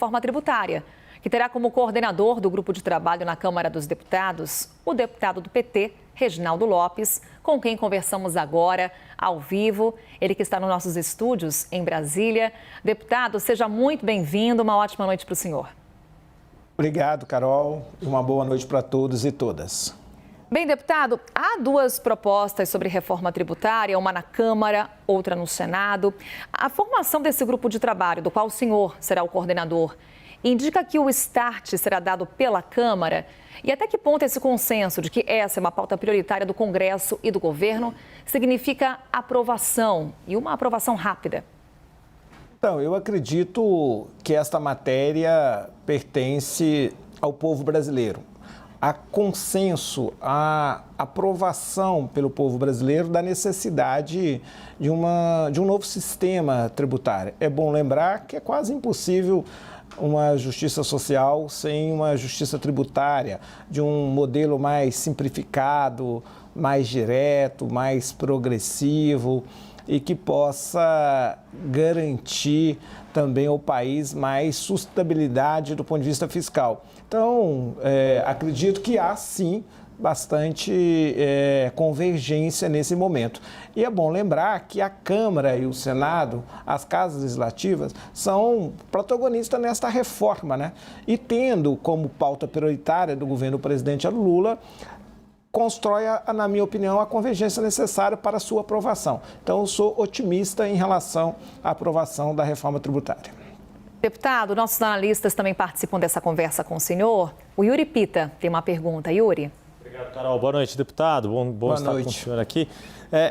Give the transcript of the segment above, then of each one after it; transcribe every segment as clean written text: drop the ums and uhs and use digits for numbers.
reforma tributária, que terá como coordenador do grupo de trabalho na Câmara dos Deputados o deputado do PT, Reginaldo Lopes, com quem conversamos agora, ao vivo. Ele que está nos nossos estúdios em Brasília. Deputado, seja muito bem-vindo. Uma ótima noite para o senhor. Obrigado, Carol. Uma boa noite para todos e todas. Bem, deputado, há duas propostas sobre reforma tributária, uma na Câmara, outra no Senado. A formação desse grupo de trabalho, do qual o senhor será o coordenador, indica que o start será dado pela Câmara? E até que ponto esse consenso de que essa é uma pauta prioritária do Congresso e do governo significa aprovação e uma aprovação rápida? Então, eu acredito que esta matéria pertence ao povo brasileiro. Há consenso, há aprovação pelo povo brasileiro da necessidade de um novo sistema tributário. É bom lembrar que é quase impossível uma justiça social sem uma justiça tributária, de um modelo mais simplificado, mais direto, mais progressivo e que possa garantir também ao país mais sustentabilidade do ponto de vista fiscal. Então, acredito que há sim bastante convergência nesse momento. E é bom lembrar que a Câmara e o Senado, as casas legislativas, são protagonistas nesta reforma, né? E tendo como pauta prioritária do governo do presidente Lula, constrói, na minha opinião, a convergência necessária para a sua aprovação. Então, eu sou otimista em relação à aprovação da reforma tributária. Deputado, nossos analistas também participam dessa conversa com o senhor. O Yuri Pita tem uma pergunta. Yuri. Obrigado, Carol. Boa noite, deputado. Bom estar noite com o senhor aqui.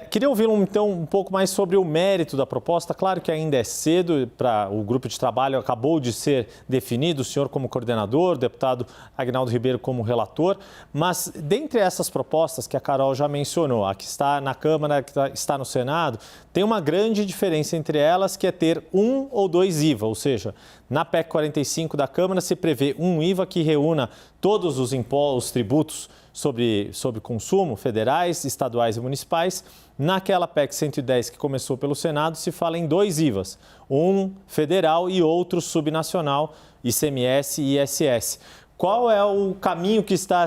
Queria ouvi-lo, então, um pouco mais sobre o mérito da proposta. Claro que ainda é cedo, o grupo de trabalho acabou de ser definido, o senhor como coordenador, o deputado Aguinaldo Ribeiro como relator, mas dentre essas propostas que a Carol já mencionou, a que está na Câmara, a que está no Senado, tem uma grande diferença entre elas, que é ter um ou dois IVA, ou seja, na PEC 45 da Câmara se prevê um IVA que reúna todos os impostos, tributos sobre consumo, federais, estaduais e municipais. Naquela PEC 110 que começou pelo Senado, se fala em dois IVAs, um federal e outro subnacional, ICMS e ISS. Qual é o caminho que está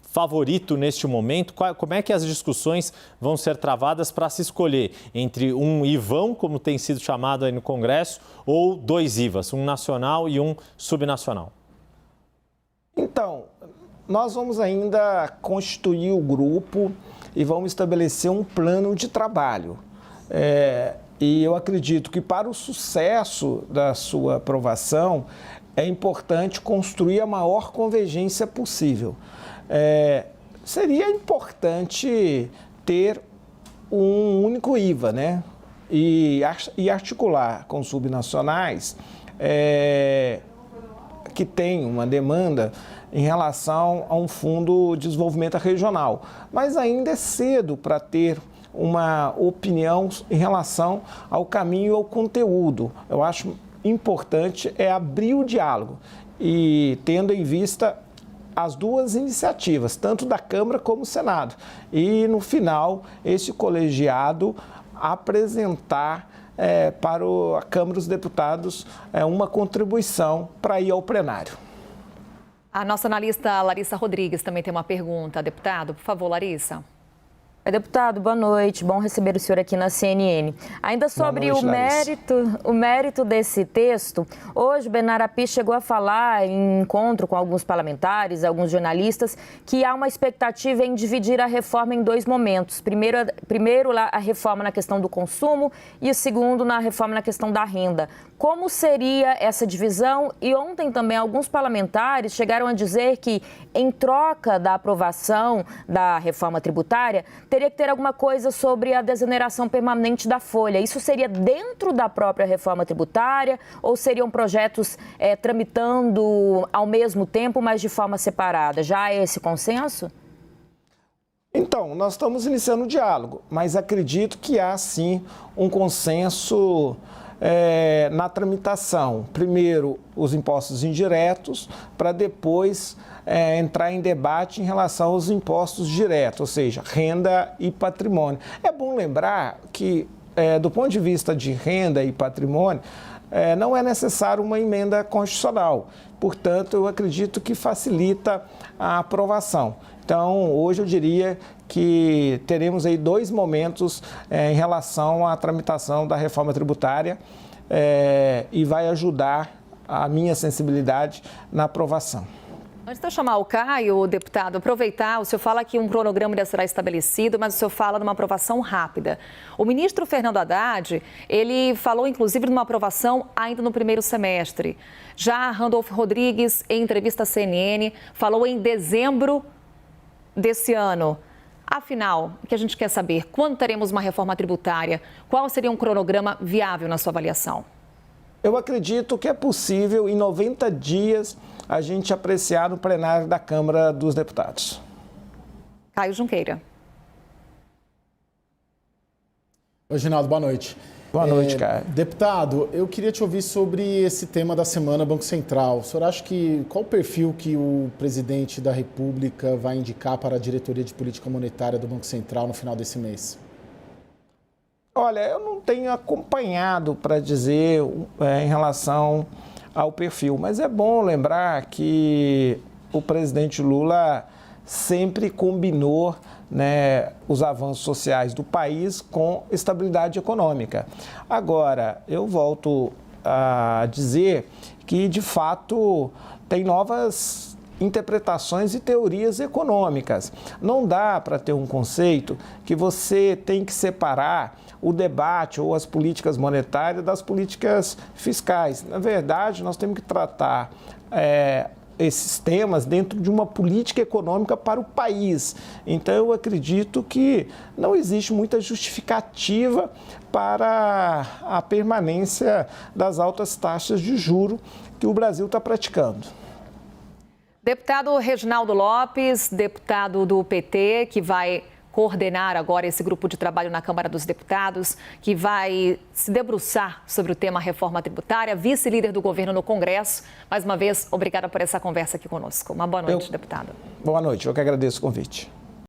favorito neste momento? Como é que as discussões vão ser travadas para se escolher entre um IVão, como tem sido chamado aí no Congresso, ou dois IVAs, um nacional e um subnacional? Então, nós vamos ainda constituir o grupo e vamos estabelecer um plano de trabalho. E eu acredito que para o sucesso da sua aprovação é importante construir a maior convergência possível. Seria importante ter um único IVA, né? E articular com subnacionais que tem uma demanda em relação a um fundo de desenvolvimento regional. Mas ainda é cedo para ter uma opinião em relação ao caminho e ao conteúdo. Eu acho importante abrir o diálogo e tendo em vista as duas iniciativas, tanto da Câmara como do Senado. E, no final, esse colegiado apresentar para a Câmara dos Deputados uma contribuição para ir ao plenário. A nossa analista Larissa Rodrigues também tem uma pergunta. Deputado, por favor, Larissa. Deputado, boa noite. Bom receber o senhor aqui na CNN. Ainda sobre o mérito desse texto, hoje o Benar Api chegou a falar em encontro com alguns parlamentares, alguns jornalistas, que há uma expectativa em dividir a reforma em dois momentos. Primeiro a reforma na questão do consumo e o segundo na reforma na questão da renda. Como seria essa divisão? E ontem também alguns parlamentares chegaram a dizer que, em troca da aprovação da reforma tributária, teria que ter alguma coisa sobre a desoneração permanente da folha. Isso seria dentro da própria reforma tributária ou seriam projetos tramitando ao mesmo tempo, mas de forma separada? Já há esse consenso? Então, nós estamos iniciando o diálogo, mas acredito que há sim um consenso na tramitação. Primeiro, os impostos indiretos, para depois entrar em debate em relação aos impostos diretos, ou seja, renda e patrimônio. É bom lembrar que, do ponto de vista de renda e patrimônio, não é necessário uma emenda constitucional. Portanto, eu acredito que facilita a aprovação. Então, hoje eu diria que teremos aí 2 momentos em relação à tramitação da reforma tributária e vai ajudar a minha sensibilidade na aprovação. Antes de eu chamar o Caio, deputado, aproveitar, o senhor fala que um cronograma ainda será estabelecido, mas o senhor fala de uma aprovação rápida. O ministro Fernando Haddad, ele falou inclusive de uma aprovação ainda no primeiro semestre. Já Randolfo Rodrigues, em entrevista à CNN, falou em dezembro desse ano. Afinal, o que a gente quer saber, quando teremos uma reforma tributária? Qual seria um cronograma viável na sua avaliação? Eu acredito que é possível, em 90 dias, a gente apreciar no plenário da Câmara dos Deputados. Caio Junqueira. Oi, Ginaldo, boa noite. Boa noite, Caio. Deputado, eu queria te ouvir sobre esse tema da semana Banco Central. O senhor acha qual o perfil que o presidente da República vai indicar para a diretoria de política monetária do Banco Central no final desse mês? Olha, eu não tenho acompanhado para dizer em relação ao perfil, mas é bom lembrar que o presidente Lula sempre combinou, né, os avanços sociais do país com estabilidade econômica. Agora, eu volto a dizer que, de fato, tem novas interpretações e teorias econômicas. Não dá para ter um conceito que você tem que separar o debate ou as políticas monetárias das políticas fiscais. Na verdade, nós temos que tratar esses temas dentro de uma política econômica para o país. Então, eu acredito que não existe muita justificativa para a permanência das altas taxas de juros que o Brasil está praticando. Deputado Reginaldo Lopes, deputado do PT, que vai coordenar agora esse grupo de trabalho na Câmara dos Deputados, que vai se debruçar sobre o tema reforma tributária, vice-líder do governo no Congresso. Mais uma vez, obrigada por essa conversa aqui conosco. Uma boa noite, deputado. Boa noite, eu que agradeço o convite.